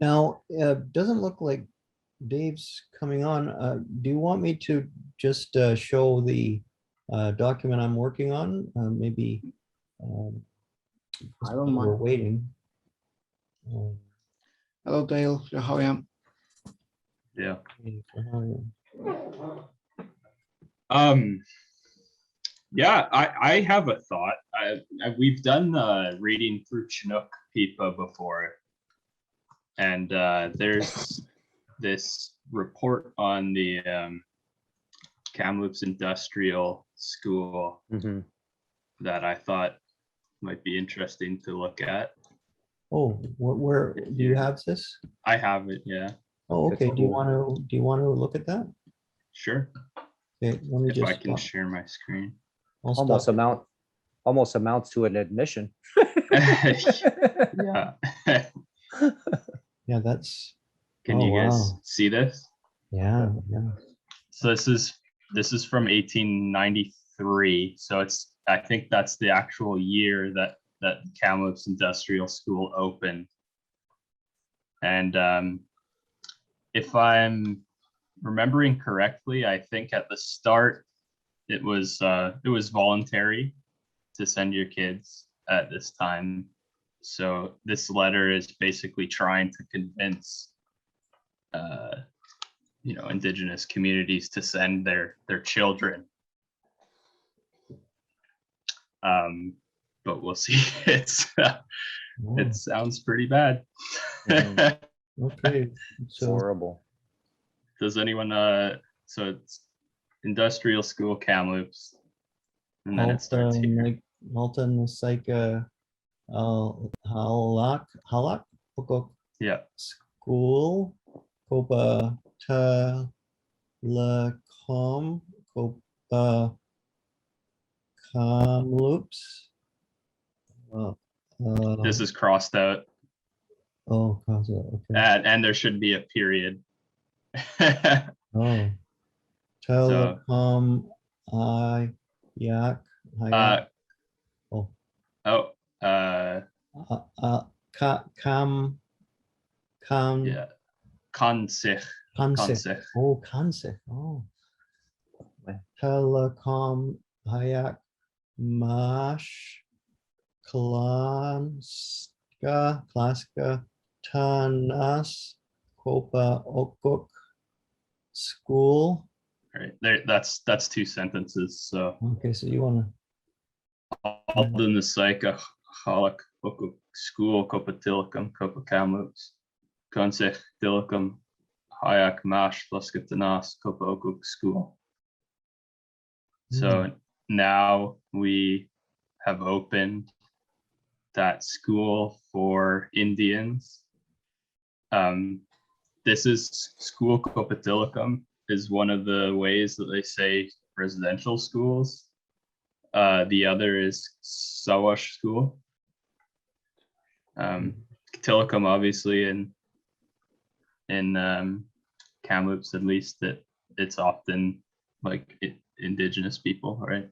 Now, doesn't look like Dave's coming on. Do you want me to just show the document I'm working on? Maybe um, I don't while we're mind. waiting. Hello, Dale. How are you? Yeah. Okay. Yeah, I have a thought. We've done reading through Chinook Pipa before, and there's this report on the Kamloops Industrial School that I thought might be interesting to look at. Oh, where do you have this? I have it, yeah. Oh, That's okay. Do you cool. want to look at that? Sure. Okay, let me If just I can share my screen. I'll Almost stop. amounts to an admission. Yeah. Yeah, that's Can oh you guys wow. see this? Yeah, yeah. So this is from 1893. So I think that's the actual year that Kamloops Industrial School opened. And if I'm remembering correctly, I think at the start it was voluntary to send your kids at this time. So this letter is basically trying to convince Indigenous communities to send their children. But we'll see. It sounds pretty bad. Okay, It's so horrible. Does anyone so it's Industrial School Kamloops, and then it starts here. Malta Nasaika Halak Pukok Yeah. School Copa Telecom Copa Kamloops. This is crossed out. Oh, okay. And there should be a period. Oh, Telecom Hayak Hayak. Oh, Kam yeah. Kansich. Kansich. Oh, Kansich. Oh, Telecom Hayak Mash Klaska Tanas Kopa Okok School. All right, there. That's two sentences. So Okay, so you want Alden the Saika Halak Okuk School Kopa Tilakam Kopa Kamloops Kansich Tilakam Hayak Mash Laskatanas Kopa Okuk School. So now we have opened that school for Indians. This is School Kopatilicum is one of the ways that they say residential schools. The other is Sawash School. Katilicum, obviously, in Kamloops, at least, it's often like Indigenous people, right?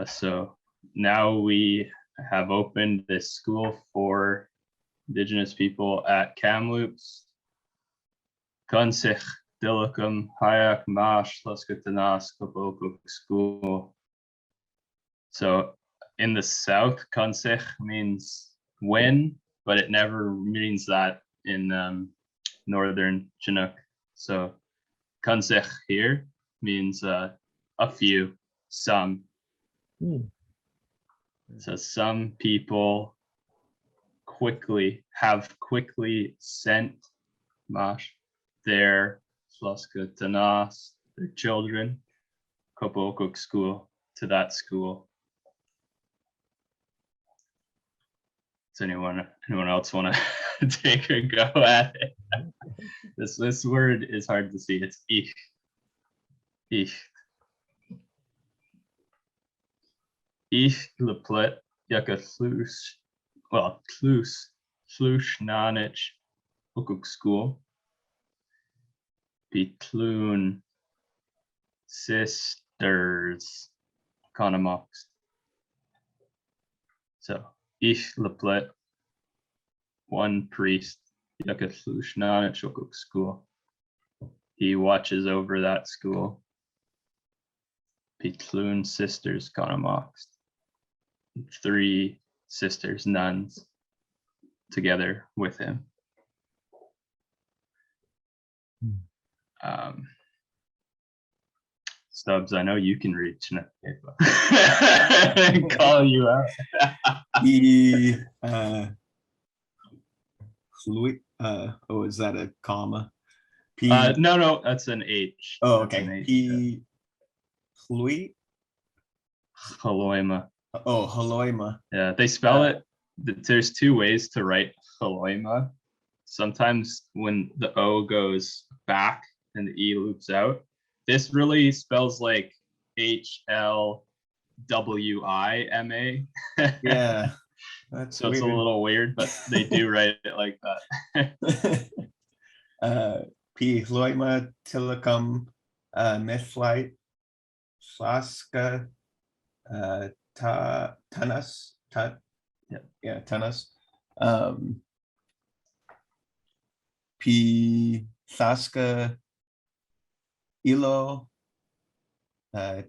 So now we have opened this school for Indigenous people at Kamloops. Kansich Dillicum Hayak Mash Laskatanas Kopokuk School. So in the south, Kansich means when, but it never means that in northern Chinook. So Kansich here means a few, some. So some people have quickly sent Mash their Slaskatanas, their children, Kopokuk school to that school. Does anyone else want to take a go at it? This word is hard to see. It's ich. Ich leplet jaka tlus nanich ukuk school. Betloon sisters Conamox. So ich leplet, one priest Yakatlushna Chokuk school. He watches over that school. Pitlun sisters Kanamox. 3 sisters, nuns, together with him. Stubbs, I know you can read Chinook paper. Call you out. He fluid. Oh, is that a comma? P. No, that's an H. Oh, That's an okay. H, P. Fluid. Haloima. Oh, Haloima. Yeah, they spell it. There's 2 ways to write Haloima. Sometimes when the O goes back and the E loops out, this really spells like HLWIMA. Yeah, that's So it's a weird. little weird, but they do write it like that. P. Haloima Tillicum Mithlite Flaska Tanas. Yeah, Tanas. P. Thaska Ilo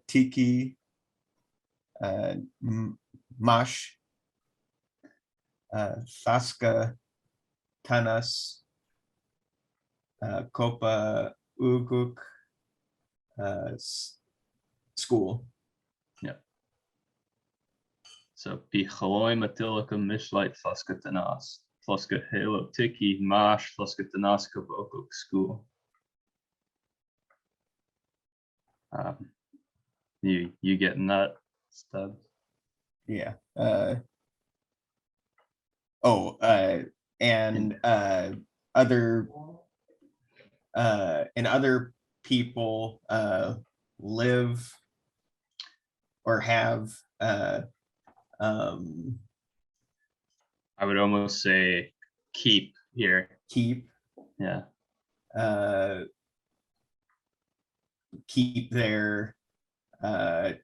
Tiki Mash Thaska Tanas Kopa Uguk school. So Pichaloi Matilika Mishlite Fluska Tanas. Fluska Halo Tiki Mash Fluska Tanas Kabokuk school. You getting that, Stubbs? Yeah. And other people live or have I would almost say keep here. keep keep their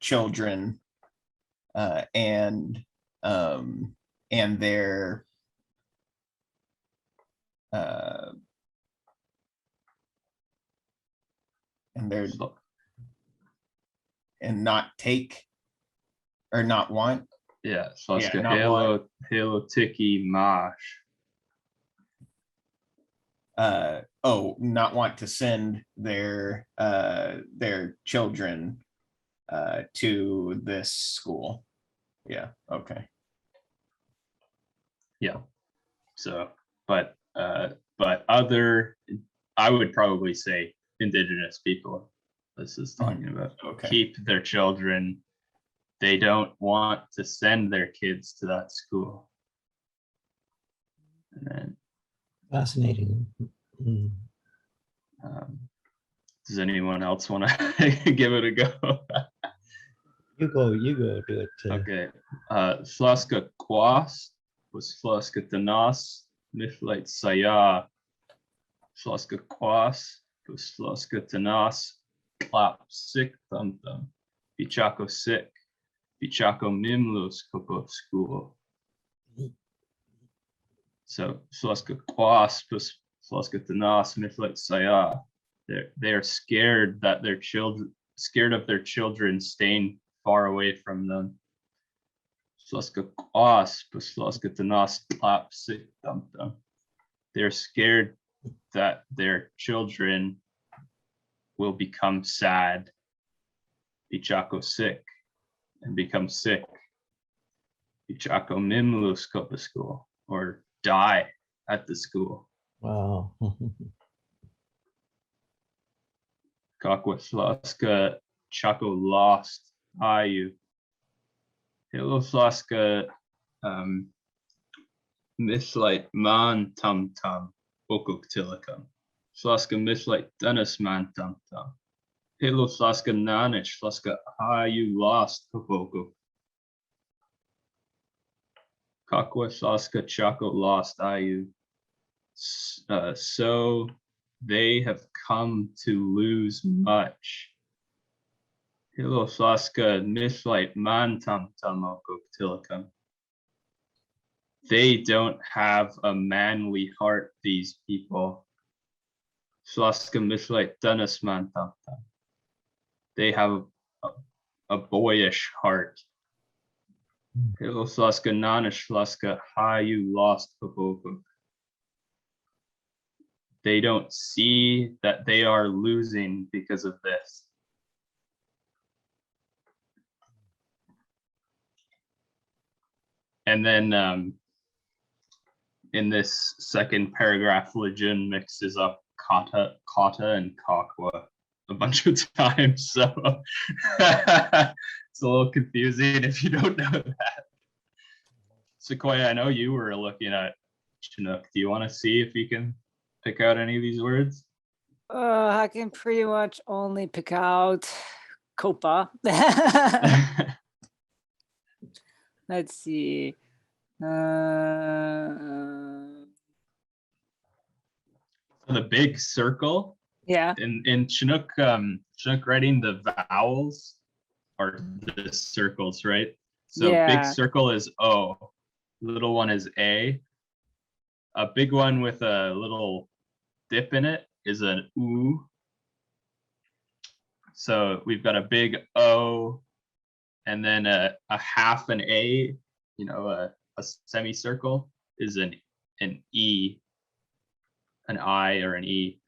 children and their and not take or not want. Yeah, Fluska not want. Halo Tiki Mash. Not want to send their children to this school. Yeah, okay. Yeah. So, but other, I would probably say indigenous people this is talking about. Okay. Keep their children. They don't want to send their kids to that school. And then, Fascinating. Mm. does anyone else want to give it a go? You go, do it. Okay. Flaska Kwas was Flaska Tanas, Mithlite Saya. Flaska Kwas was Flaska Tanas, Clap Sick Thumb Thumb. Bichako Sick. Bichako Mimlos Kopo School. So Flaska Kwas was Flaska Tanas, Mithlite Saya. They're scared that their children, scared of their children staying far away from them. Flaska Kwas was Flaska Tanas, Clap Sick Thumb Thumb. They're scared that their children will become sad, Bichako sick, and become sick, Bichako Mimlus Kopa school, or die at the school. Wow. Kakwa Flaska Chaco lost Ayu. Hello Flaska Mithlite Man Tum Tum. Bokuk Tilicum. Flaska Mithlite Dennis Man Tum Tum. Halo Flaska Nanich Flaska Ayu lost Kaboko. Kakwa Flaska Chaco lost Ayu. So they have come to lose much. Hilo Flaska Mithlite Man Tum Tum Okok Tilicum. They don't have a manly heart, these people. Slaska mislike Dennisman. They have a boyish heart. Slaska nanish slaska how you lost Popoku. They don't see that they are losing because of this. And then in this second paragraph, Lejeune mixes up kata and kakwa a bunch of times. So it's a little confusing if you don't know that. Sequoia, I know you were looking at Chinook. Do you want to see if you can pick out any of these words? I can pretty much only pick out Copa. Let's see. The big circle Yeah. in Chinook Chinook writing, the vowels are the circles, right? So Yeah. big circle is O, little one is A. A big one with a little dip in it is an U. So we've got a big O, and then a half an A, you know, a semicircle is an E, an I or an E.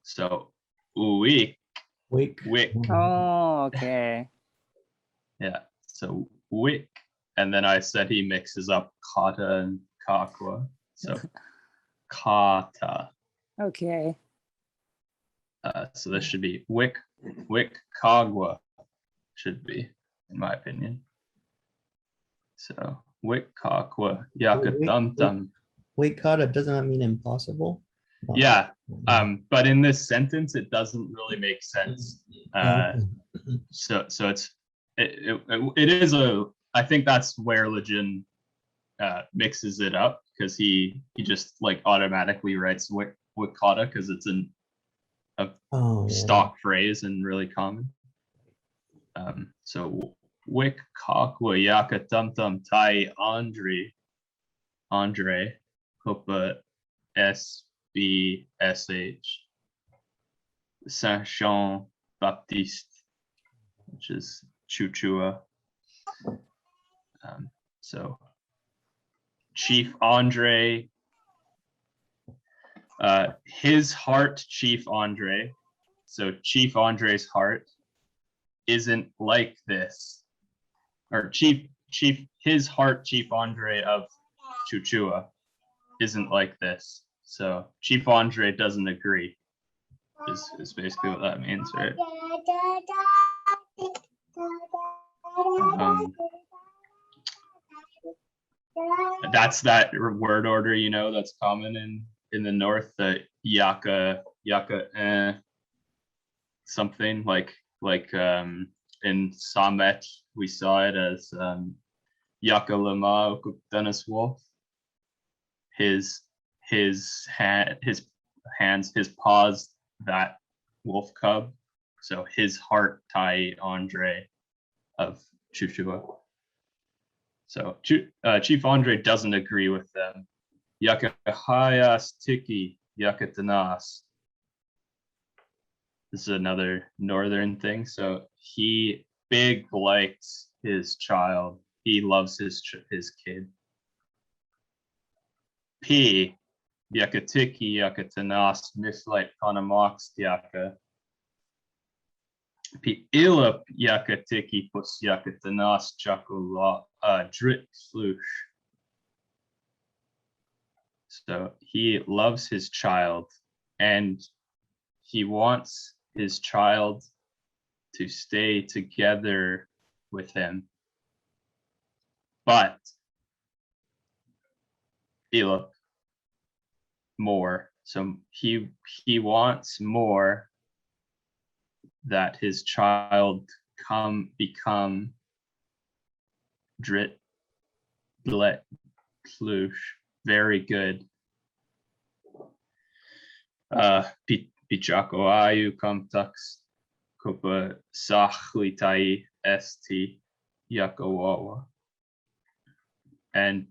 So week, Wake. wick, Oh, okay. yeah. So wick, and then I said he mixes up kata and kakwa. So kata. Okay. So this should be wick kagwa, should be, in my opinion. So wick kakwa yaka dum dum. Wake kata, doesn't that mean impossible? Yeah, but in this sentence, it doesn't really make sense. So it is I think that's where Lejeune mixes it up, because he just like automatically writes wikata because it's a stock phrase and really common. So wik kakwa yaka tum tum tai Andre hopa SBSH Saint Jean Baptiste, which is Chuchua. So Chief Andre, his heart, Chief Andre. So Chief Andre's heart isn't like this, or his heart, Chief Andre of Chuchua, isn't like this. So Chief Andre doesn't agree. Is basically what that means, right? That's that word order, you know, that's common in the north, the yaka something like in Samet we saw it as yaka lama Dennis Wolf. His hands, his paws, that wolf cub. So his heart, Tai Andre of Chuchua. So Chief Andre doesn't agree with them. Yaka hayas tiki yaka tanas. This is another northern thing. So he big likes his child. He loves his kid. P yaka tiki yaka tanas mislight panamox yaka. P ilap yaka tiki pus yaka tanas chakula drit slush. So he loves his child and he wants his child to stay together with him. But ilap more. So he wants more, that his child become drit blet plush, very good. Pichako ayu kamtaks kopa sachlitai esti yakawawa. And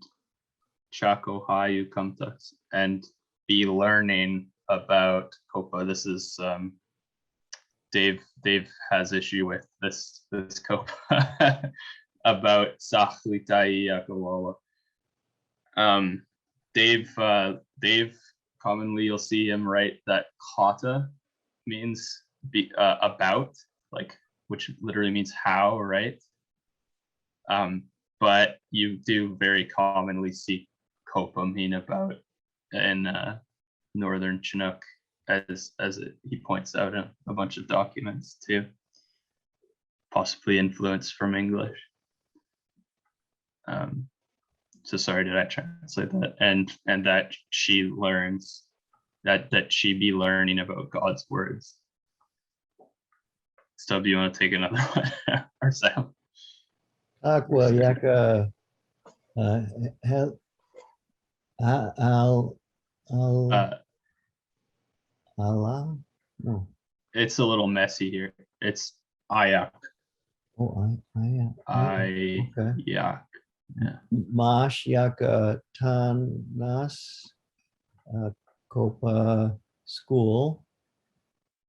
Chaco Hayu Kumtas and be learning about Copa. This is Dave has issue with this Copa about Sachlitai Yakawawa. Dave commonly you'll see him write that kata means about, like, which literally means how, right? But you do very commonly see Copa mean about in Northern Chinook, as he points out in a bunch of documents too, possibly influenced from English. So sorry, did I translate that? And that she learns that she be learning about God's words. Stub, you want to take another one? Or Sam? Aqua yaka hel al Allah? No. It's a little messy here. It's Ayak. Oh, okay. Ayak. Yeah. Mash yaka tanas Copa School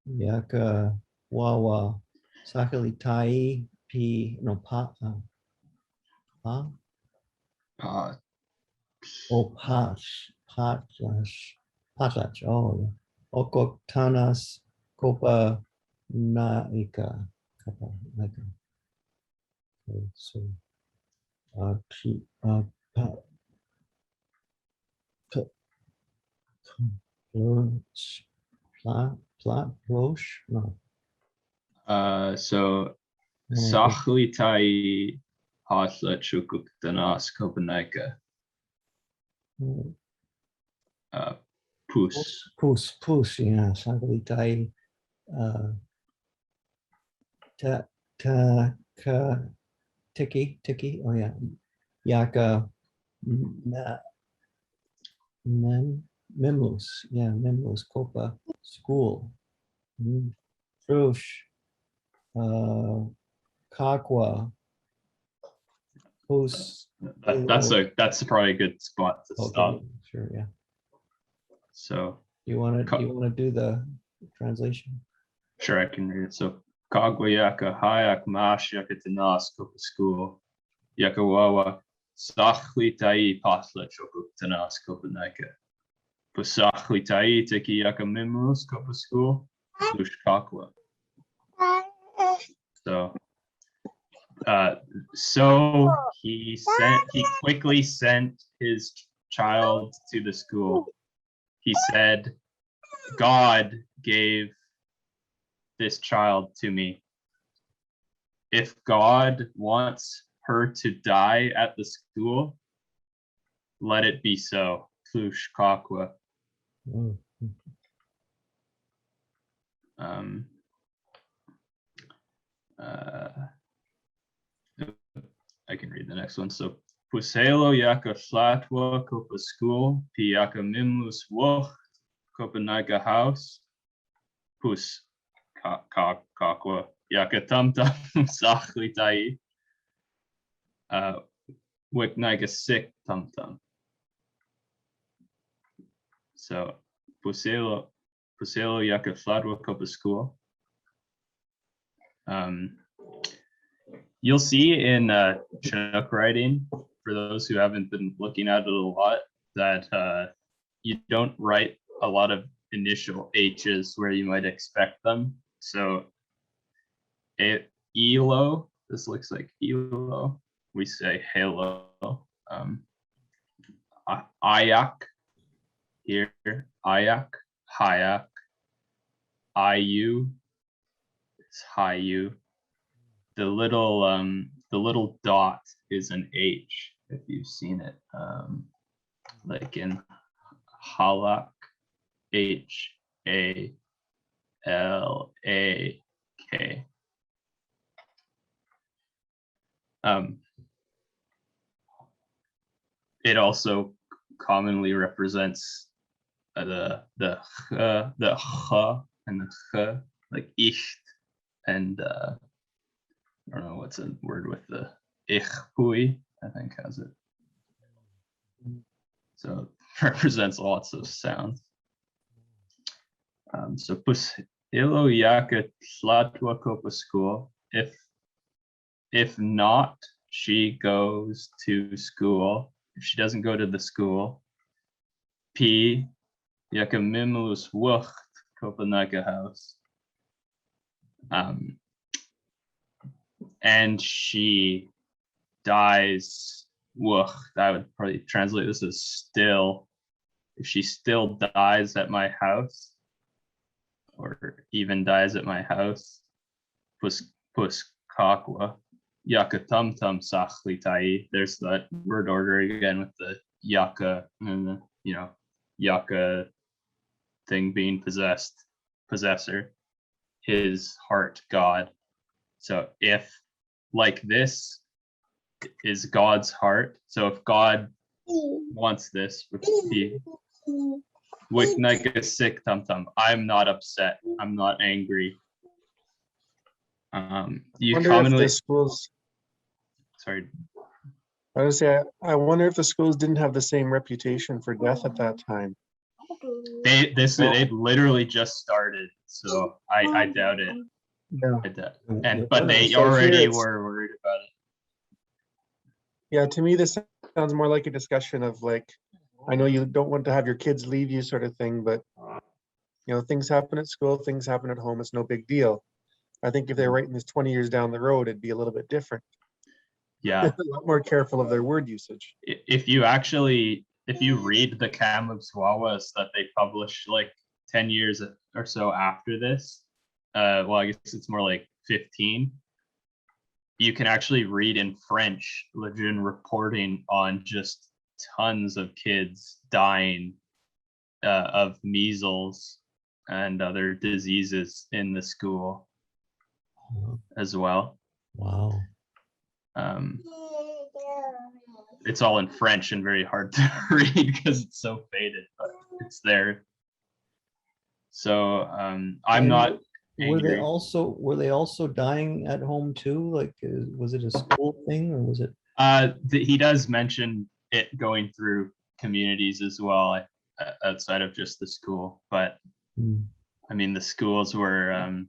yaka wawa sakalitai p no pa oh patach oh yeah. Okoktanas Copa Naika. Okay, so plosh? No. So No, Sachlitai Hasla Chukuktanas Copenhagen. Pus. Pus, yeah, Sagalitai Tiki, oh yeah. Yaka Memlus, yeah, Memlus Copa School. Frush, Kakwa, Pus. That's probably a good spot to stop. Okay, sure, yeah. So You want to do the translation? sure, I can read it. So Kagwa Yaka Hayak Mash Yakatanas Copa School Yakawawa Sachli Tai Pasla Chokutanas Copenhagen. Pusachli Tai Tiki Yakamimus Copa School Lush Kakwa. So he quickly sent his child to the school. He said, God gave this child to me. If God wants her to die at the school, let it be so. Plush Kakwa. Oh. I can read the next one. So Puselo Yaka Slatwa Copa School, Piaka Mimlus Woch, Copenhagen House, Pus Kakwa Yaka Tumtum Sachli Tai, Wiknaga Sick Tumtum. So Puselo Yaka Slatwa Copa School. You'll see in Chinook writing, for those who haven't been looking at it a lot, that you don't write a lot of initial H's where you might expect them. So Elo, this looks like Elo. We say hello. Ayak, here, Ayak, Hayak, Iu, it's Hayu. The little dot is an H, if you've seen it, like in Halak, Halak. It also commonly represents the ch and the ch, like icht, and I don't know what's a word with the ich pui, I think has it. So it represents lots of sounds. So pus ilo yaka tlatwa kopa school. If not, she goes to school. If she doesn't go to the school, P yaka mimulus wucht Copenhagen house. And she dies. Wucht, I would probably translate this as still. If she still dies at my house, or even dies at my house, pus kakwa. Yaka tum tum sachli tai. There's that word order again with the yaka and the, yaka thing being possessor, his heart, God. So if like this is God's heart, so if God wants this with the with sick tum tum, I'm not upset. I'm not angry. You wonder commonly if the schools, sorry. I would say, I wonder if the schools didn't have the same reputation for death at that time. They literally just started, so I doubt it. Yeah. I doubt. Yeah, But they so here already it's- were worried about it. Yeah, to me, this sounds more like a discussion of like, I know you don't want to have your kids leave you sort of thing, but things happen at school, things happen at home, it's no big deal. I think if they're writing this 20 years down the road, it'd be a little bit different. Yeah. A lot more careful of their word usage. If you read the Kamloops Wawas that they published like 10 years or so after this, well, I guess it's more like 15, you can actually read in French legit reporting on just tons of kids dying of measles and other diseases in the school as well. Wow. It's all in French and very hard to read because it's so faded, but it's there. So I'm And not Were they angry. also dying at home too? Like, was it a school thing or was it? He does mention it going through communities as well, outside of just the school. But Hmm. I mean, the schools were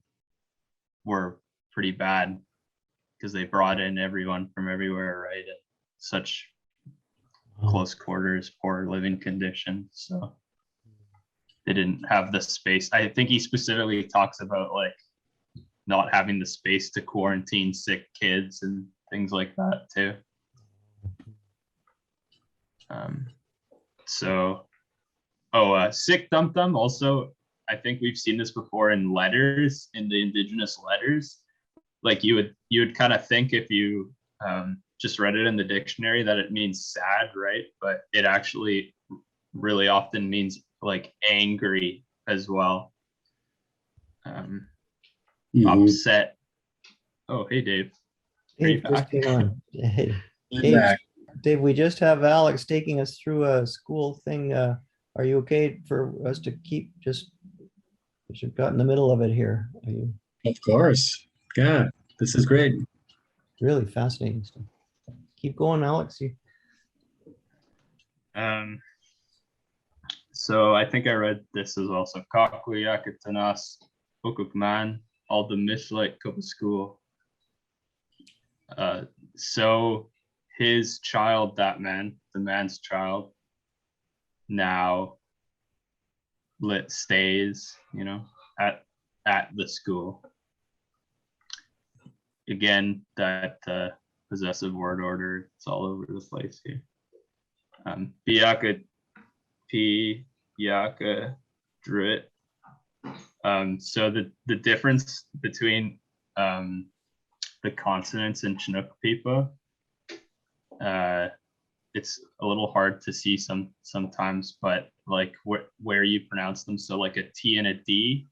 pretty bad because they brought in everyone from everywhere, right? At such Wow. close quarters, poor living conditions. So they didn't have the space. I think he specifically talks about like not having the space to quarantine sick kids and things like that too. Sick dum dum also, I think we've seen this before in letters, in the indigenous letters. Like you would kind of think if you just read it in the dictionary that it means sad, right? But it actually really often means like angry as well. Upset. Oh, hey Dave. Are you Dave just back? came on. Hey, I'm Dave, back. Dave, we just have Alex taking us through a school thing. Are you okay for us to keep just got in the middle of it here? Are you Of course. Yeah, this is great. really fascinating stuff? Keep going, Alex. So I think I read this as well. So Kakuyakatanas Ukukman, all the Mishlite Kupa school. So his child, that man, the man's child, now stays, at the school. Again, that possessive word order, it's all over the place here. Biyaka P Yaka Drit. So the difference between the consonants in Chinook Pipa, it's a little hard to see sometimes, but like where you pronounce them. So like a T and a D,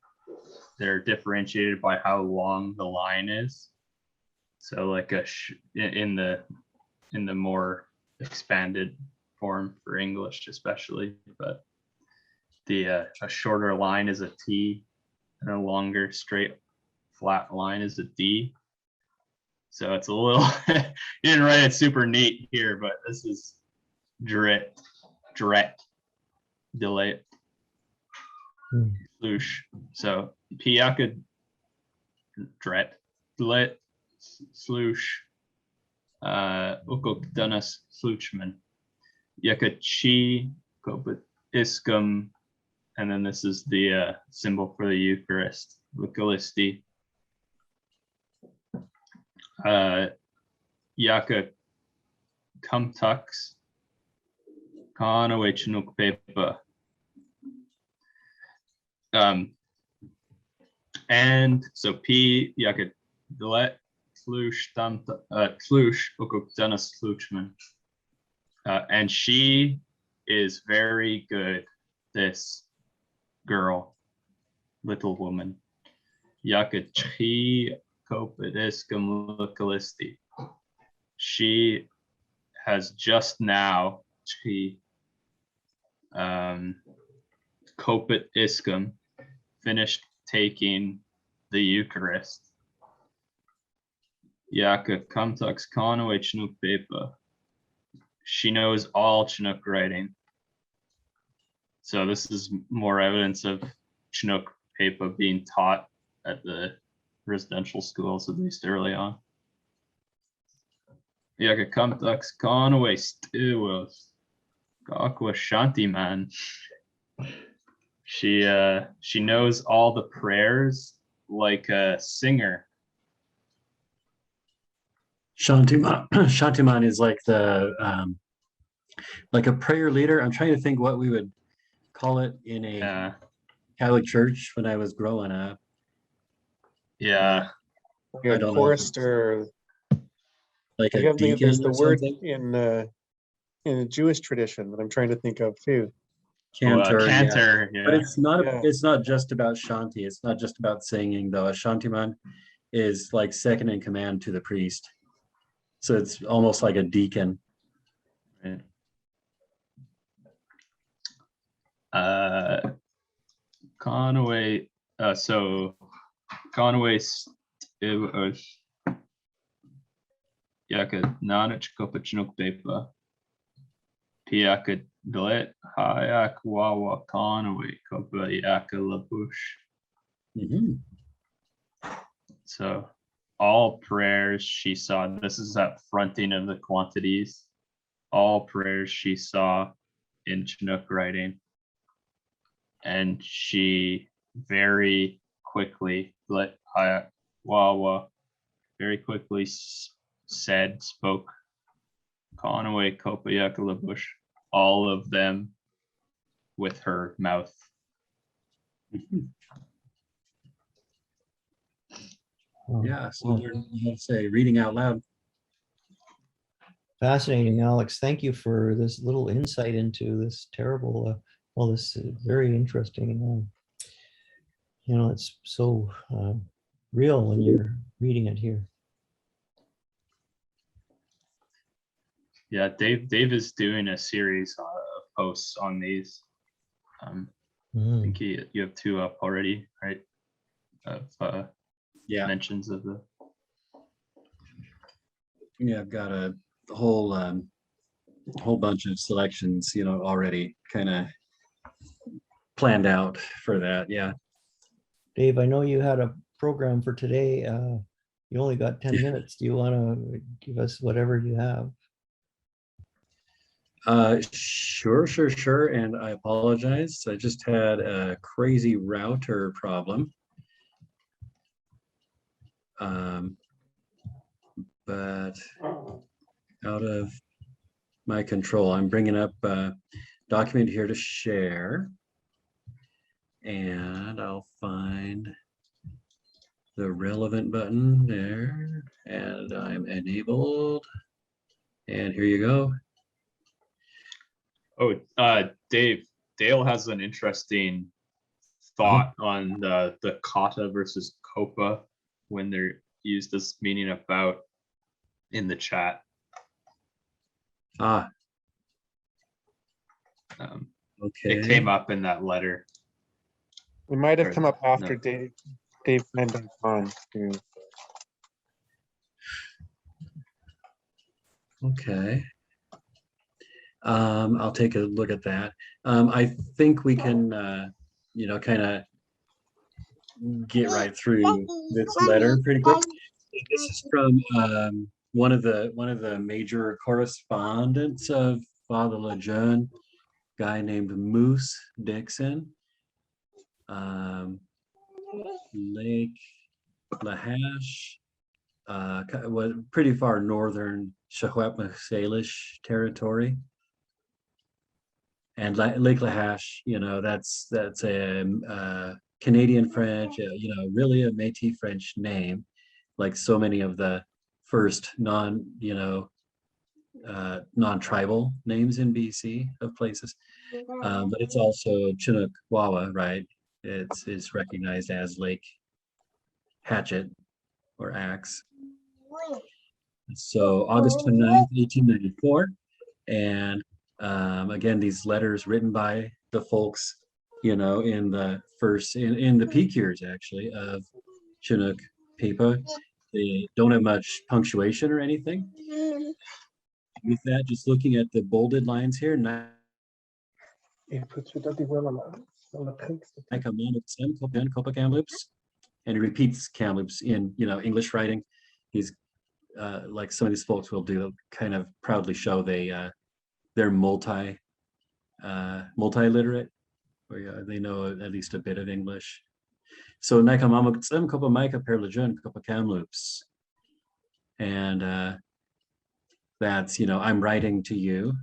they're differentiated by how long the line is. So like in the more expanded form for English, especially, but a shorter line is a T and a longer straight flat line is a D. So it's a little, you didn't write it super neat here, but this is Drit. dret, delete, Hmm. slush. So piaka dret, delete, slush, ukok dunas sluchman. Yaka chi, koput iskum, and then this is the symbol for the Eucharist, Eucharisti. Yaka kumtux, kanawe chinuk pepa. And so P yaka delet slush tam slush ukuk dunas sluchman. And she is very good, this girl, little woman. Yaka chi kopidiscum localisti. She has just now chi kopit iscum finished taking the Eucharist. Yaka kumtux conaway Chinook pepa. She knows all Chinook writing. So this is more evidence of Chinook pepa being taught at the residential schools, at least early on. Yaka kumtux conaway stiwas. Kakwa shanti man. She knows all the prayers like a singer. Shantiman, Shantiman is like the like a prayer leader. I'm trying to think what we would call it in a Catholic church when I was growing up. Yeah. Like I a don't know. chorister. Like I a gotta think deacon there's the or word something. in a Jewish tradition that I'm trying to think of too. Cantor. Yeah. Cantor, But yeah. it's not just about Shanti. It's not just about singing though. A Shantiman is like second in command to the priest. So it's almost like a deacon. Right. Conway, so Conway Yaka Nanich Kopachinuk Bepa Piaka Glet Hayak Wawa Conway Kopa Yaka Labush. Mhm. So all prayers she saw, this is that fronting of the quantities. All prayers she saw in Chinook writing. And she very quickly let Wawa very quickly spoke Conaway Kopayakalabush, all of them with her mouth. Oh, Yeah, so well, they're, let's say, reading out loud. fascinating, Alex. Thank you for this little insight into this terrible, well, this very interesting. It's so real when you're reading it here. Yeah, Dave is doing a series of posts on these. I think you have 2 up already, right? Of Yeah, mentions of the. yeah, I've got a whole whole bunch of selections, already kind of planned out for that. Yeah. Dave, I know you had a program for today. You only got 10 minutes. Do you want to give us whatever you have? Sure. And I apologize. I just had a crazy router problem. But out of my control, I'm bringing up a document here to share. And I'll find the relevant button there. And I'm enabled. And here you go. Oh, Dale has an interesting thought on the kata versus kopa when they're used as meaning about in the chat. Okay. It came up in that letter. It might have Or come up after no. Dave Mendon's on too. Okay. I'll take a look at that. I think we can, kind of get right through this letter pretty quick. This is from one of the major correspondents of Father Lejeune, guy named Moose Dixon. Lake Lahash, was pretty far northern Secwepemc-Salish territory. And Lake Lahash, that's a Canadian French, really a Métis French name, like so many of the first non-tribal names in BC of places. But it's also Chinook Wawa, right? It's recognized as Lake Hatchet or Axe. So August 29th, 1894. And again, these letters written by the folks, in the first, in the peak years actually of Chinook Peepa. They don't have much punctuation or anything. With that, just looking at the bolded lines here, Kamloops, and he repeats Kamloops in English writing. He's like some of these folks will do, kind of proudly show they're multi-literate, or they know at least a bit of English. So Naikamamaksem Kopa Maika Perlajun Kopa Kamloops. And that's, I'm writing to you,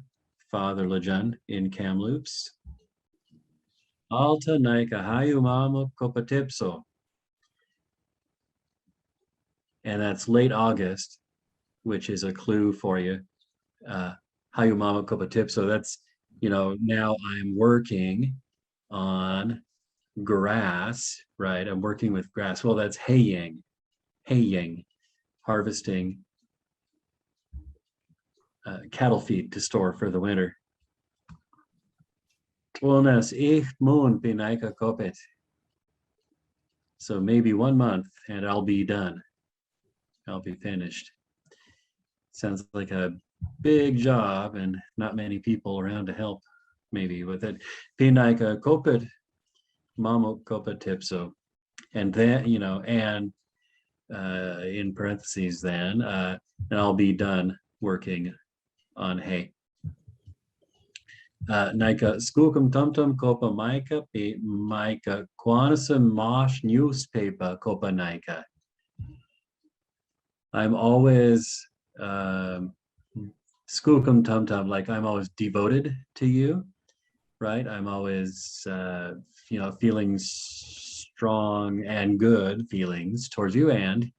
Father Lejeune, in Kamloops. Alta Naika Hayumama Kopatipso. And that's late August, which is a clue for you. Hayumama Kopatipso. That's, now I'm working on grass, right? I'm working with grass. Well, that's haying, harvesting cattle feed to store for the winter. So maybe 1 month and I'll be done. I'll be finished. Sounds like a big job and not many people around to help maybe with it. Pinaika kopit mamo kopit tipso. And then, and in parentheses then, and I'll be done working on hay. Naika skookum tumtum kopa maika pe maika quanasum mosh newspaper kopa naika. I'm always skookum tumtum, like I'm always devoted to you, right? I'm always feeling strong and good feelings towards you, and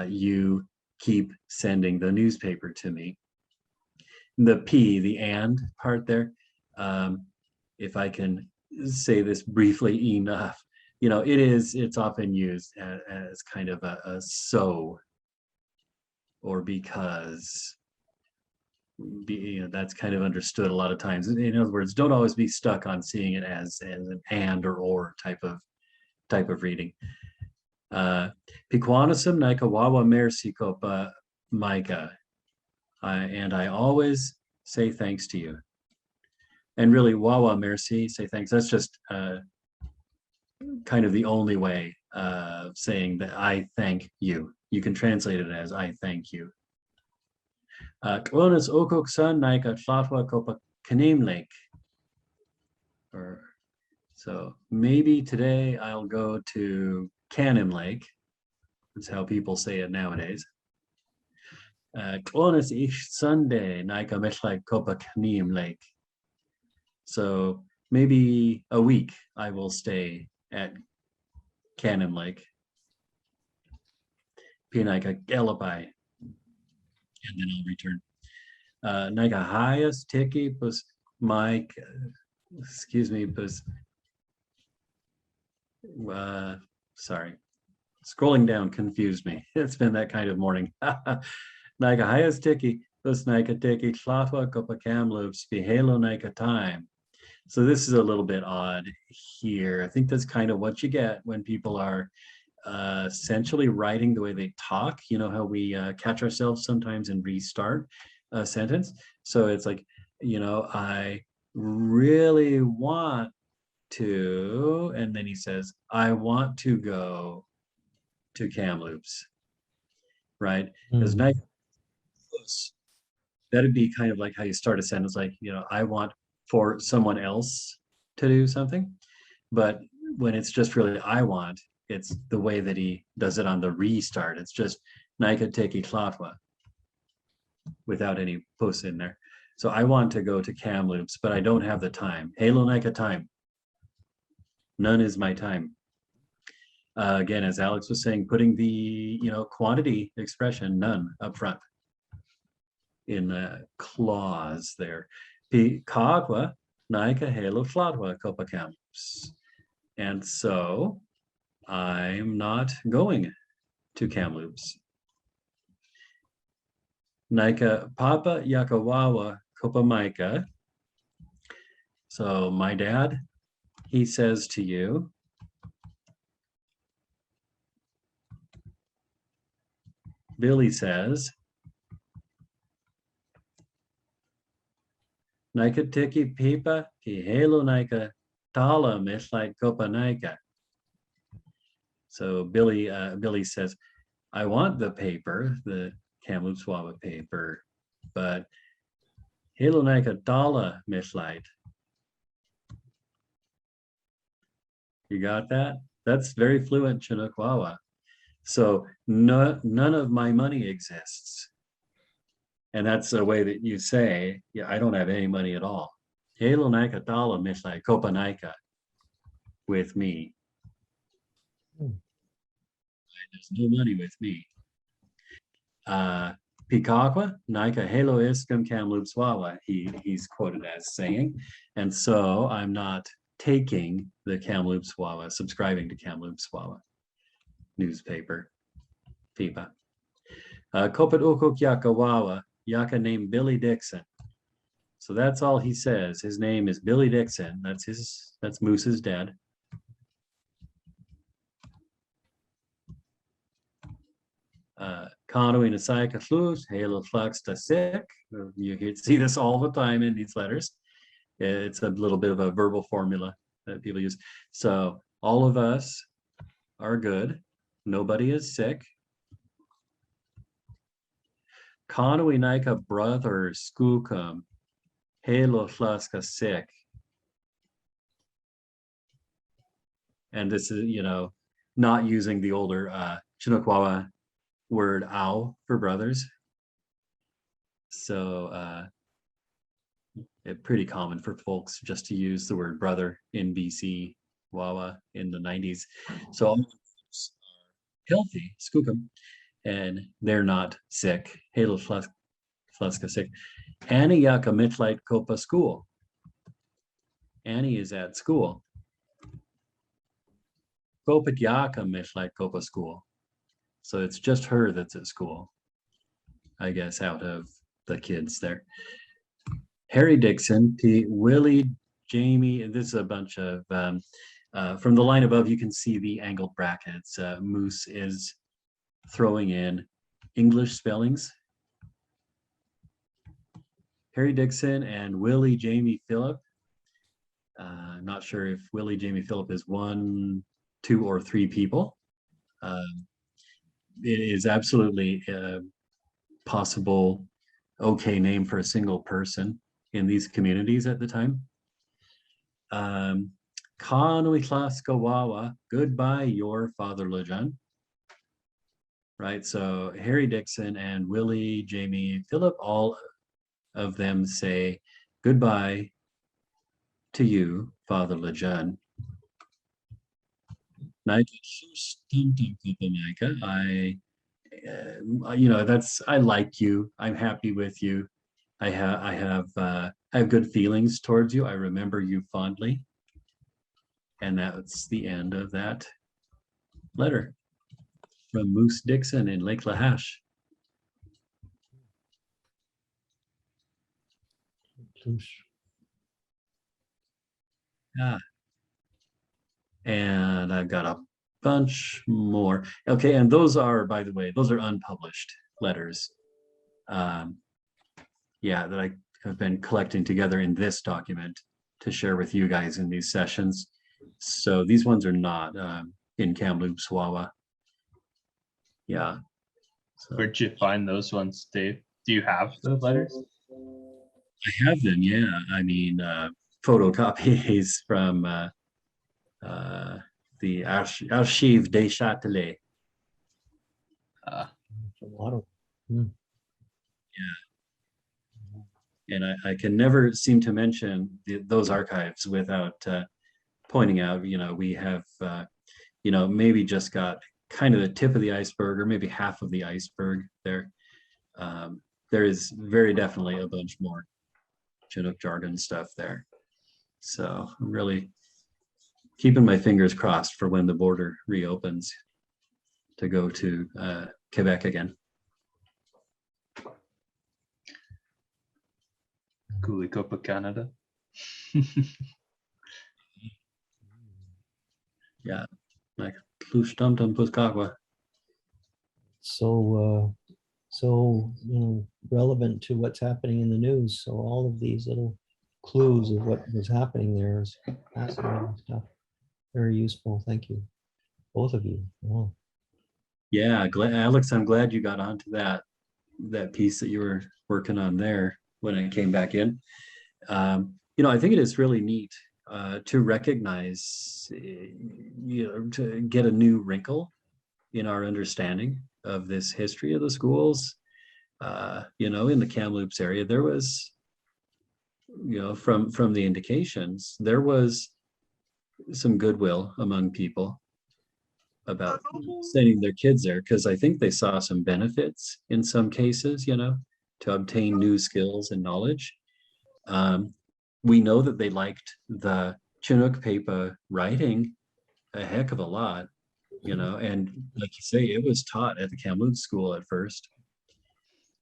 you keep sending the newspaper to me. The P, the and part there, if I can say this briefly enough, it's often used as kind of a so, or because, that's kind of understood a lot of times. In other words, don't always be stuck on seeing it as an and or type of reading. Piquanasum Naikawawa Mersikopa Micah. And I always say thanks to you. And really, Wawa Merci, say thanks. That's just kind of the only way of saying that I thank you. You can translate it as I thank you. Klonas Okoksan Naika Tlatwa Kopa Kanim Lake. So maybe today I'll go to Canim Lake. That's how people say it nowadays. Klonas each Sunday Naika Metlai Kopa Kanim Lake. So maybe a week I will stay at Canim Lake. Pinaika Galapai. And then I'll return. Naika Hayas Tiki Pus Mike, excuse me, Pus. Sorry, scrolling down confused me. It's been that kind of morning. Naika Hayas Tiki Pus Naika Tiki Tlatwa Kopa Kamloops Bihalo Naika time. So this is a little bit odd here. I think that's kind of what you get when people are essentially writing the way they talk. You know how we catch ourselves sometimes and restart a sentence. So it's like I really want to, and then he says, I want to go to Kamloops, right? Because Mm. that'd be kind of like how you start a sentence, like, I want for someone else to do something. But when it's just really I want, it's the way that he does it on the restart. It's just Naika Teki Tlatwa without any posts in there. So I want to go to Kamloops, but I don't have the time. Halo Naika time. None is my time. Again, as Alex was saying, putting the quantity expression none up front in the clause there. Kagwa Naika Halo Flatwa Copa Kamloops. And so I'm not going to Kamloops. Naika Papa Yakawawa Kopamaika. So my dad, he says to you, Billy says, Naika Tiki Pipa, Halo Naika Tala Mislite Kopanaika. So Billy says, I want the paper, the Kamloops Wawa paper, but Halo Naika Tala Mislite. You got that? That's very fluent Chinook Wawa. So none of my money exists. And that's a way that you say, yeah, I don't have any money at all. Halo Naika Tala Mislite Kopanaika with me. There's no money with me. Pikakwa, Naika Halo Iskum Kamloops Wawa, he's quoted as saying. And so I'm not taking the Kamloops Wawa, subscribing to Kamloops Wawa newspaper. Pipa. Kopet Ukuk Yaka Wawa, Yaka named Billy Dixon. So that's all he says. His name is Billy Dixon. That's Moose's dad. Kano in Asayaka Flus, Halo Flux to Sick. You can see this all the time in these letters. It's a little bit of a verbal formula that people use. So all of us are good. Nobody is sick. Kano Inaika brother Skookum, Halo Flaska sick. And this is, not using the older Chinokwawa word ow for brothers. So it's pretty common for folks just to use the word brother in BC Wawa in the 90s. So all healthy, skookum, and they're not sick. Halo Flaska sick. Annie Yaka Mitlite Copa school. Annie is at school. Kopit Yaka Mitlite Copa school. So it's just her that's at school, I guess, out of the kids there. Harry Dixon, Willie, Jamie, and this is a bunch of, from the line above, you can see the angled brackets. Moose is throwing in English spellings. Harry Dixon and Willie, Jamie, Phillip. Not sure if Willie, Jamie, Phillip is 1, 2, or 3 people. It is absolutely a possible okay name for a single person in these communities at the time. Kanui Klaskawawa, goodbye, your father Lejeune. Right, so Harry Dixon and Willie, Jamie, Phillip, all of them say goodbye to you, Father Lejeune. I, I like you. I'm happy with you. I have good feelings towards you. I remember you fondly. And that's the end of that letter from Moose Dixon in Lake Lahash. Yeah. And I've got a bunch more. Okay, and those are, by the way, those are unpublished letters. Yeah, that I have been collecting together in this document to share with you guys in these sessions. So these ones are not in Kamloops, Wawa. Yeah. So Where'd you find those ones, Dave? Do you have the letters? I have them, yeah. I mean, photocopies from the Archives des Châtelets. It's a lot of, And I can never seem to mention those archives without pointing out, we have, maybe just got kind of the tip of the iceberg, or maybe half of the iceberg there. There is very definitely a bunch more Chinook jargon stuff there. So I'm really keeping my fingers crossed for when the border reopens to go to Quebec again. Copa Canada. Yeah, like Tlustamtam Puskagwa. so relevant to what's happening in the news. So all of these little clues of what was happening there is fascinating stuff. Very useful. Thank you, both of you. Wow. Yeah, Alex, I'm glad you got onto that piece that you were working on there when I came back in. I think it is really neat to recognize, to get a new wrinkle in our understanding of this history of the schools. In the Kamloops area, there was, from the indications, there was some goodwill among people about sending their kids there, because I think they saw some benefits in some cases, to obtain new skills and knowledge. We know that they liked the Chinook Pepa writing a heck of a lot, and like you say, it was taught at the Kamloops school at first.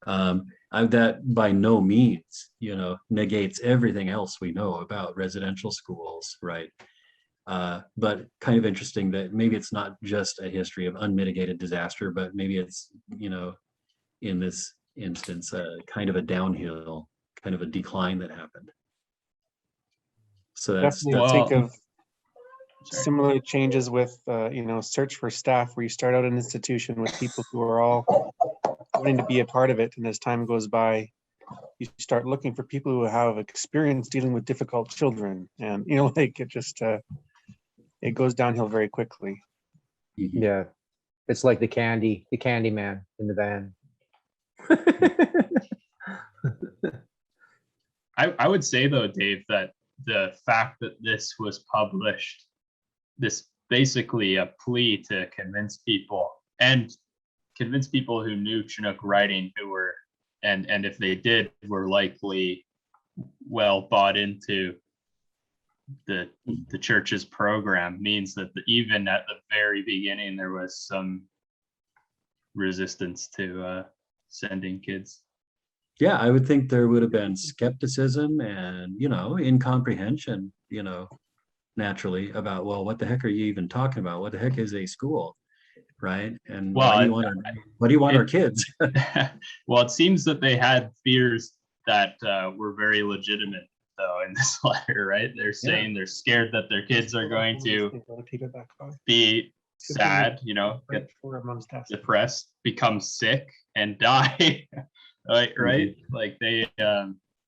That by no means, negates everything else we know about residential schools, right? But kind of interesting that maybe it's not just a history of unmitigated disaster, but maybe it's, in this instance, kind of a downhill, kind of a decline that happened. So that's Definitely Well, think of sorry. similar changes with, search for staff, where you start out an institution with people who are all wanting to be a part of it. And as time goes by, you start looking for people who have experience dealing with difficult children. And, it just, it goes downhill very quickly. Yeah. It's like the candy man in the van. I would say though, Dave, that the fact that this was published, this basically a plea to convince people who knew Chinook writing, who were, and if they did, were likely well bought into the church's program, means that even at the very beginning there was some resistance to sending kids. Yeah, I would think there would have been skepticism and, incomprehension, naturally about, well, what the heck are you even talking about? What the heck is a school? Right. And Well, why do you want our kids? Well, it seems that they had fears that were very legitimate, though, in this letter, right? They're saying they're scared that their kids are going to be sad, get depressed, become sick, and die. Right? Like they,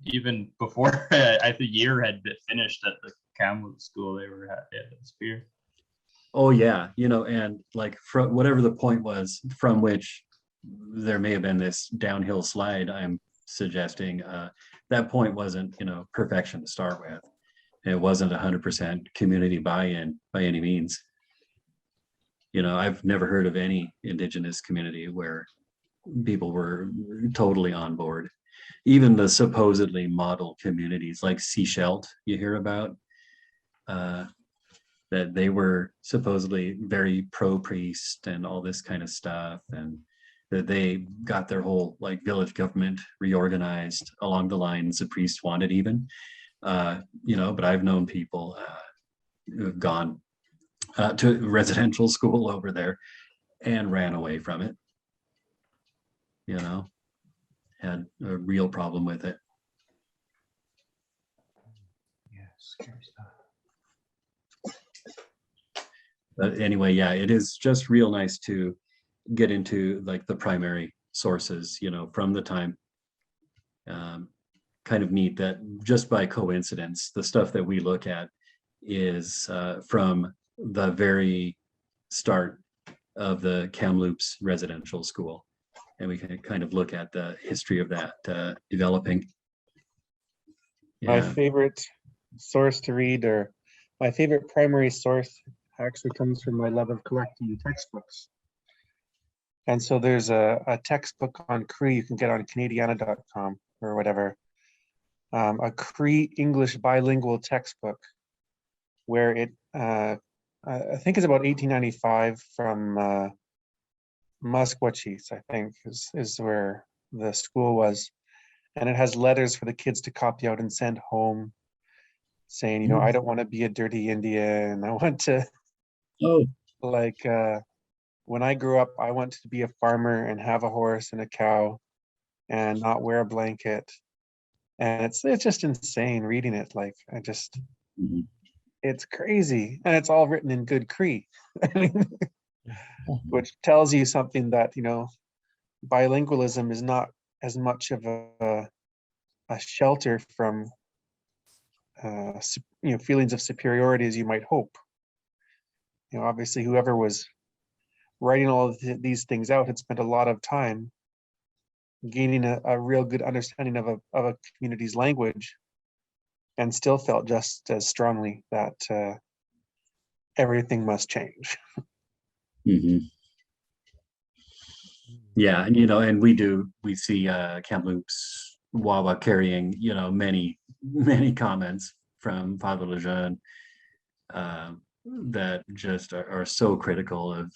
even before the year had been finished at the Kamloops school, they had this fear. Oh yeah, and like from whatever the point was from which there may have been this downhill slide, I'm suggesting that point wasn't, perfection to start with. It wasn't 100% community buy-in by any means. I've never heard of any Indigenous community where people were totally on board. Even the supposedly model communities like Sechelt you hear about, that they were supposedly very pro-priest and all this kind of stuff, and that they got their whole village government reorganized along the lines the priests wanted even. But I've known people who have gone to residential school over there and ran away from it. Had a real problem with it. But anyway, yeah, it is just real nice to get into like the primary sources, from the time. Kind of neat that just by coincidence, the stuff that we look at is from the very start of the Kamloops residential school. And we can kind of look at the history of that developing. My Yeah. favorite source to read, or my favorite primary source, actually comes from my love of collecting textbooks. And so there's a textbook on Cree you can get on Canadiana.com or whatever. A Cree English bilingual textbook where it, I think it's about 1895 from Musqueam, I think is where the school was. And it has letters for the kids to copy out and send home saying, I don't want to be a dirty Indian. I want to, Oh, like, when I grew up, I wanted to be a farmer and have a horse and a cow and not wear a blanket. And it's just insane reading it. Like, mhm. it's crazy. And it's all written in good Cree, which tells you something that, bilingualism is not as much of a shelter from, feelings of superiority as you might hope. Obviously, whoever was writing all of these things out had spent a lot of time gaining a real good understanding of a community's language, and still felt just as strongly that everything must change. Mhm. Yeah, and we see Kamloops Wawa carrying, many comments from Father Lejeune that just are so critical of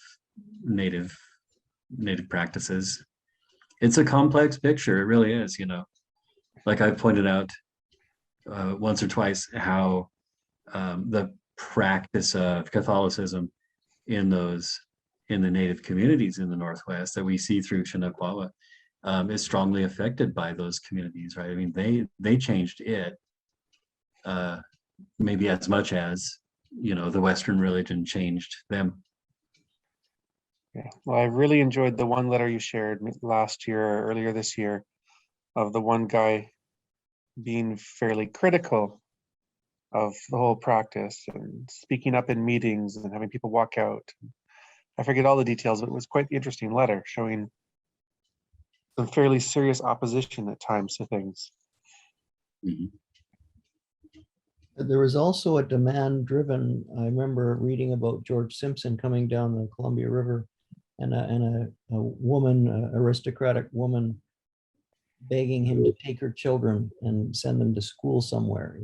native practices. It's a complex picture, it really is, like I've pointed out once or twice how the practice of Catholicism in the native communities in the Northwest that we see through Chinook Wawa is strongly affected by those communities, right? I mean, they changed it maybe as much as, the Western religion changed them. Yeah. Well, I really enjoyed the one letter you shared last year or earlier this year of the one guy being fairly critical of the whole practice and speaking up in meetings and having people walk out. I forget all the details, but it was quite the interesting letter showing some fairly serious opposition at times to things. Mhm. There was also a demand driven, I remember reading about George Simpson coming down the Columbia River and a woman, aristocratic woman, begging him to take her children and send them to school somewhere,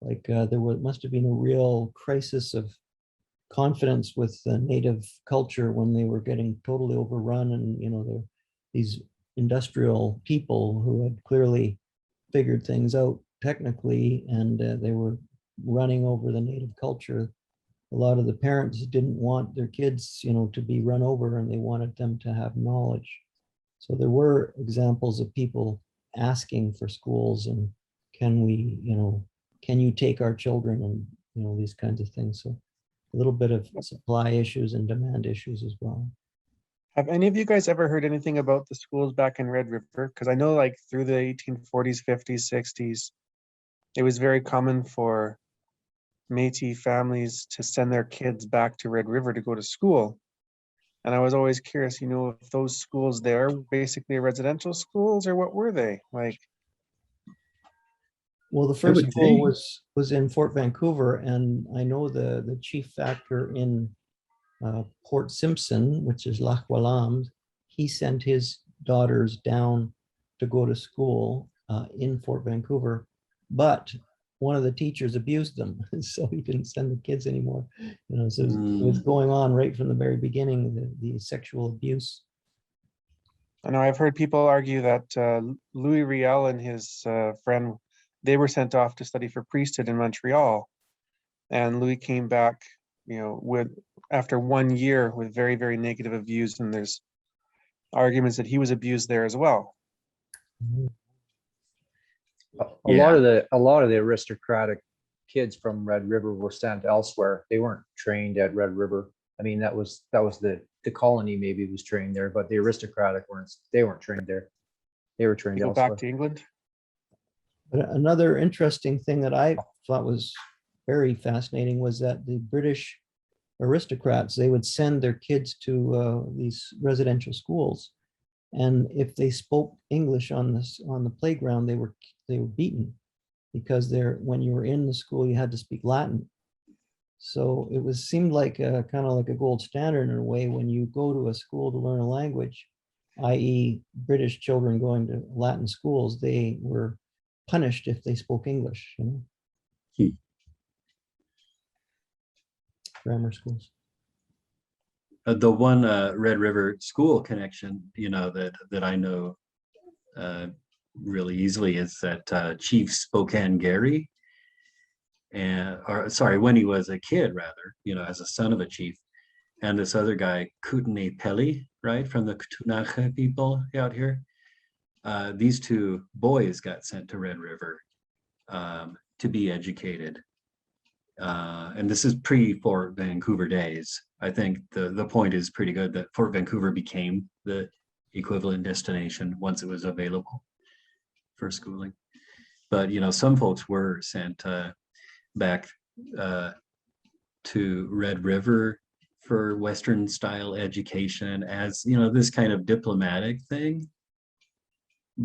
like must have been a real crisis of confidence with the native culture when they were getting totally overrun, and these industrial people who had clearly figured things out technically, and they were running over the native culture. A lot of the parents didn't want their kids, to be run over, and they wanted them to have knowledge. So there were examples of people asking for schools and can you take our children, and these kinds of things. So a little bit of supply issues and demand issues as well. Have any of you guys ever heard anything about the schools back in Red River? Because I know like through the 1840s, 50s, 60s, it was very common for Métis families to send their kids back to Red River to go to school. And I was always curious, if those schools there were basically residential schools, or what were they? Like, Well, the would first school think. was in Fort Vancouver, and I know the chief factor in Port Simpson, which is Lac Wallam, he sent his daughters down to go to school in Fort Vancouver, but one of the teachers abused them, so he didn't send the kids anymore. So it was going on right from the very beginning, the sexual abuse. I know I've heard people argue that Louis Riel and his friend, they were sent off to study for priesthood in Montreal, and Louis came back, with after 1 year with very, very negative views, and there's arguments that he was abused there as well. A lot of the aristocratic kids from Red River were sent elsewhere. They weren't trained at Red River. I mean, that was the colony maybe was trained there, but the aristocratic they weren't trained there. They were trained You go elsewhere. back to England. But another interesting thing that I thought was very fascinating was that the British aristocrats, they would send their kids to these residential schools. And if they spoke English on the playground, they were beaten, because when you were in the school, you had to speak Latin. So it seemed like kind of like a gold standard in a way when you go to a school to learn a language, i.e. British children going to Latin schools, they were punished if they spoke English, you know. Grammar schools. The one Red River school connection, you know, that I know really easily is that Chief Spokane Gary, when he was a kid, rather, you know, as a son of a chief, and this other guy, Kootenai Pelly, right, from the Ktunaxa people out here. These two boys got sent to Red River to be educated. And this is pre-Fort Vancouver days. I think the point is pretty good that Fort Vancouver became the equivalent destination once it was available for schooling. But, you know, some folks were sent back to Red River for Western style education as, you know, this kind of diplomatic thing,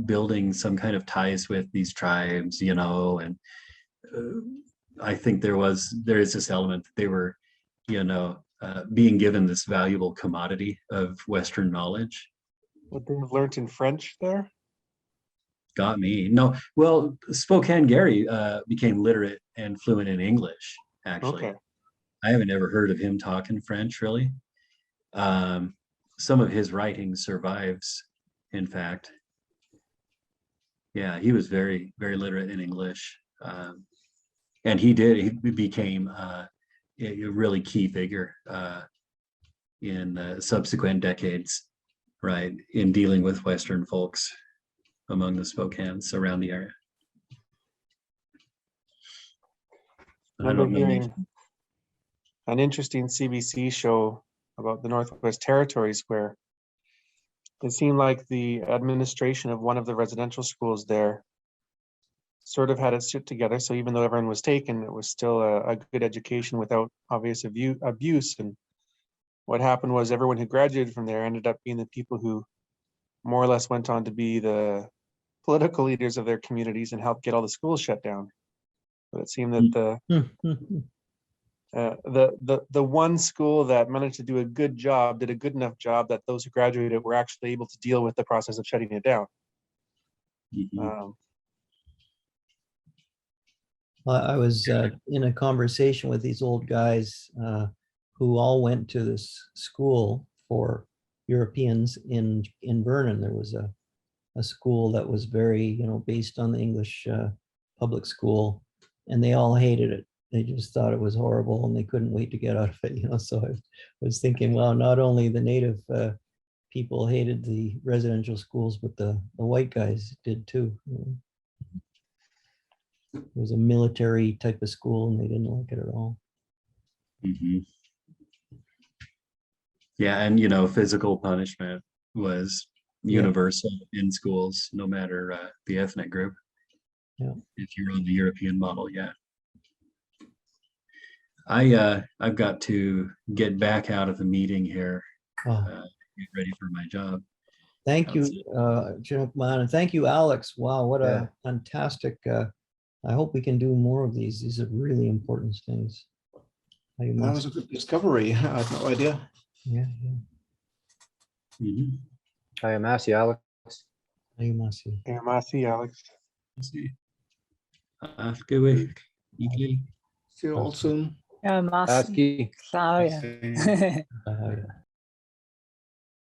building some kind of ties with these tribes, you know, and I think there is this element that they were, you know, being given this valuable commodity of Western knowledge. Would they have learned in French there? Got me. No, well, Spokane Gary became literate and fluent in English, actually. Okay. I haven't ever heard of him talking French, really. Some of his writing survives, in fact. Yeah, he was very, very literate in English. And he became a really key figure in subsequent decades, right, in dealing with Western folks among the Spokanes around the area. I Remember don't know. hearing an interesting CBC show about the Northwest Territories where it seemed like the administration of one of the residential schools there sort of had it sit together. So even though everyone was taken, it was still a good education without obvious abuse. And what happened was everyone who graduated from there ended up being the people who more or less went on to be the political leaders of their communities and helped get all the schools shut down. But it seemed that the one school that managed to do a good job did a good enough job that those who graduated were actually able to deal with the process of shutting it down. I was in a conversation with these old guys who all went to this school for Europeans in Vernon. There was a school that was very, you know, based on the English public school, and they all hated it. They just thought it was horrible and they couldn't wait to get out of it, you know. So I was thinking, well, not only the native people hated the residential schools, but the white guys did too. You know? It was a military type of school and they didn't like it at all. Yeah, and you know, physical punishment was universal in schools, no matter the ethnic group. Yeah. If you're on the European model, yeah. I've got to get back out of the meeting here, get ready for my job. Thank you, Chinook Man, and thank you, Alex. Wow, what a fantastic, I hope we can do more of these. These are really important things. That was a good discovery. I had no idea. Yeah. I am Massey, Alex. Massey. Yeah, Massey, Alex. See Afterward. you all soon. Ja, Massi. Asky. Klar, ja. See. Yeah.